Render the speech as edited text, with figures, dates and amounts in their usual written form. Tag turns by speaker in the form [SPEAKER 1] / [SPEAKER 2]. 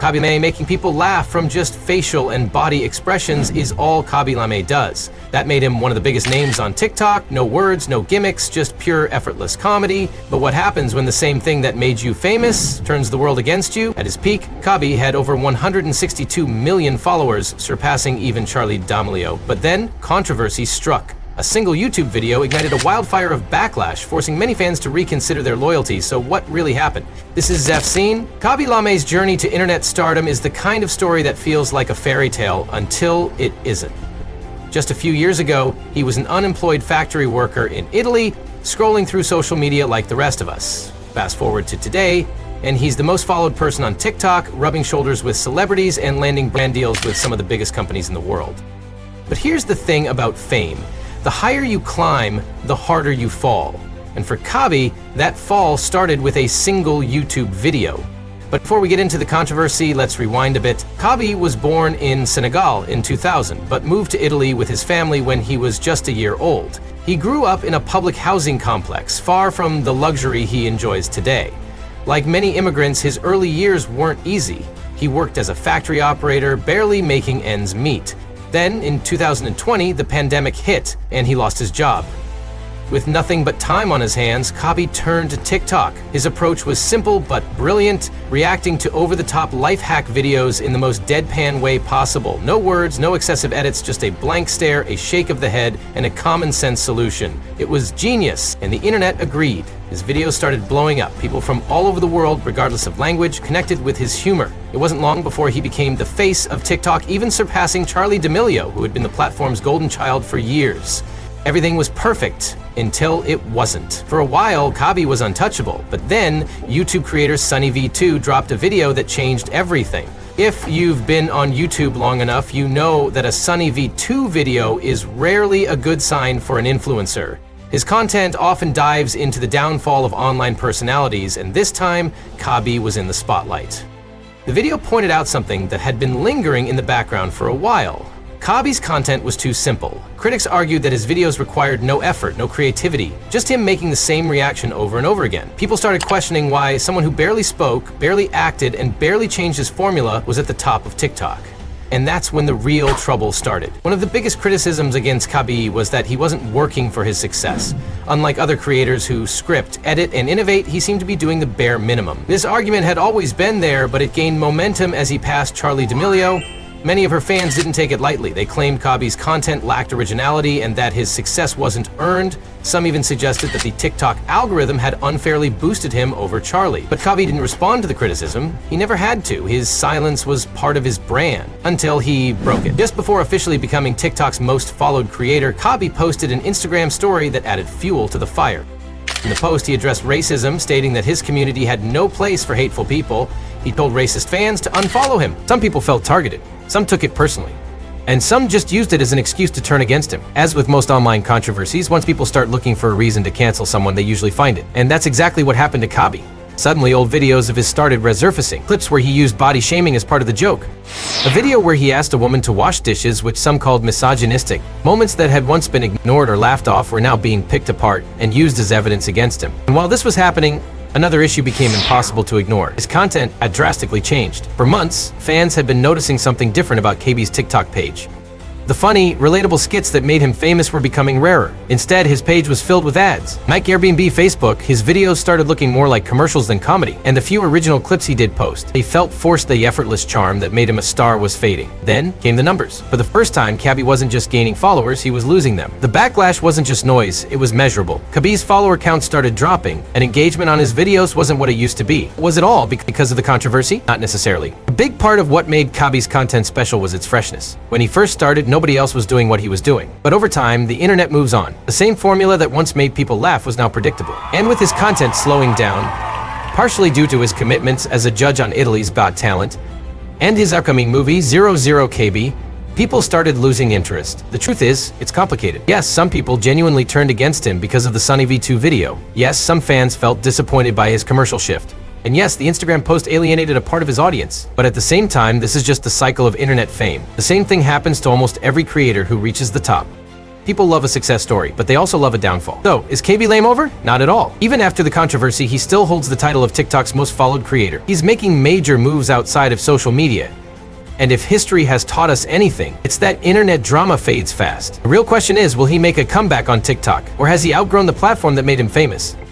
[SPEAKER 1] Khaby making people laugh from just facial and body expressions is all Khaby does. That made him one of the biggest names on TikTok. No words, no gimmicks, just pure effortless comedy. But what happens when the same thing that made you famous turns the world against you? At his peak, Khaby had over 162 million followers, surpassing even Charli D'Amelio. But then, controversy struck. A single YouTube video ignited a wildfire of backlash, forcing many fans to reconsider their loyalty. So what really happened? This is Zeph Scene. Khaby's journey to internet stardom is the kind of story that feels like a fairy tale until it isn't. Just a few years ago, he was an unemployed factory worker in Italy, scrolling through social media like the rest of us. Fast forward to today, and he's the most followed person on TikTok, rubbing shoulders with celebrities and landing brand deals with some of the biggest companies in the world. But here's the thing about fame. The higher you climb, the harder you fall. And for Khaby, that fall started with a single YouTube video. But before we get into the controversy, let's rewind a bit. Khaby was born in Senegal in 2000, but moved to Italy with his family when he was just a year old. He grew up in a public housing complex, far from the luxury he enjoys today. Like many immigrants, his early years weren't easy. He worked as a factory operator, barely making ends meet. Then, in 2020, the pandemic hit, and he lost his job. With nothing but time on his hands, Khaby turned to TikTok. His approach was simple but brilliant, reacting to over-the-top life hack videos in the most deadpan way possible. No words, no excessive edits, just a blank stare, a shake of the head, and a common-sense solution. It was genius, and the internet agreed. His videos started blowing up. People from all over the world, regardless of language, connected with his humor. It wasn't long before he became the face of TikTok, even surpassing Charli D'Amelio, who had been the platform's golden child for years. Everything was perfect until it wasn't. For a while, Khaby was untouchable, but then YouTube creator SunnyV2 dropped a video that changed everything. If you've been on YouTube long enough, you know that a SunnyV2 video is rarely a good sign for an influencer. His content often dives into the downfall of online personalities, and this time, Khaby was in the spotlight. The video pointed out something that had been lingering in the background for a while. Khaby's content was too simple. Critics argued that his videos required no effort, no creativity, just him making the same reaction over and over again. People started questioning why someone who barely spoke, barely acted, and barely changed his formula was at the top of TikTok. And that's when the real trouble started. One of the biggest criticisms against Khaby was that he wasn't working for his success. Unlike other creators who script, edit, and innovate, he seemed to be doing the bare minimum. This argument had always been there, but it gained momentum as he passed Charli D'Amelio. Many of her fans didn't take it lightly. They claimed Khaby's content lacked originality and that his success wasn't earned. Some even suggested that the TikTok algorithm had unfairly boosted him over Charli. But Khaby didn't respond to the criticism. He never had to. His silence was part of his brand, until he broke it. Just before officially becoming TikTok's most followed creator, Khaby posted an Instagram story that added fuel to the fire. In the post, he addressed racism, stating that his community had no place for hateful people. He told racist fans to unfollow him. Some people felt targeted. Some took it personally. And some just used it as an excuse to turn against him. As with most online controversies, once people start looking for a reason to cancel someone, they usually find it. And that's exactly what happened to Khaby. Suddenly, old videos of his started resurfacing, clips where he used body shaming as part of the joke. A video where he asked a woman to wash dishes, which some called misogynistic. Moments that had once been ignored or laughed off were now being picked apart and used as evidence against him. And while this was happening, another issue became impossible to ignore. His content had drastically changed. For months, fans had been noticing something different about Khaby's TikTok page. The funny, relatable skits that made him famous were becoming rarer. Instead, his page was filled with ads. Like Airbnb, Facebook, his videos started looking more like commercials than comedy, and the few original clips he did post, they felt forced. The effortless charm that made him a star was fading. Then came the numbers. For the first time, Khaby wasn't just gaining followers, he was losing them. The backlash wasn't just noise, it was measurable. Khaby's follower count started dropping, and engagement on his videos wasn't what it used to be. Was it all because of the controversy? Not necessarily. A big part of what made Khaby's content special was its freshness. When he first started, nobody else was doing what he was doing. But over time, the internet moves on. The same formula that once made people laugh was now predictable. And with his content slowing down, partially due to his commitments as a judge on Italy's Got Talent, and his upcoming movie, 00 Khaby, people started losing interest. The truth is, it's complicated. Yes, some people genuinely turned against him because of the SunnyV2 video. Yes, some fans felt disappointed by his commercial shift. And yes, the Instagram post alienated a part of his audience. But at the same time, this is just the cycle of internet fame. The same thing happens to almost every creator who reaches the top. People love a success story, but they also love a downfall. So, is Khaby lame over? Not at all. Even after the controversy, he still holds the title of TikTok's most followed creator. He's making major moves outside of social media. And if history has taught us anything, it's that internet drama fades fast. The real question is, will he make a comeback on TikTok? Or has he outgrown the platform that made him famous?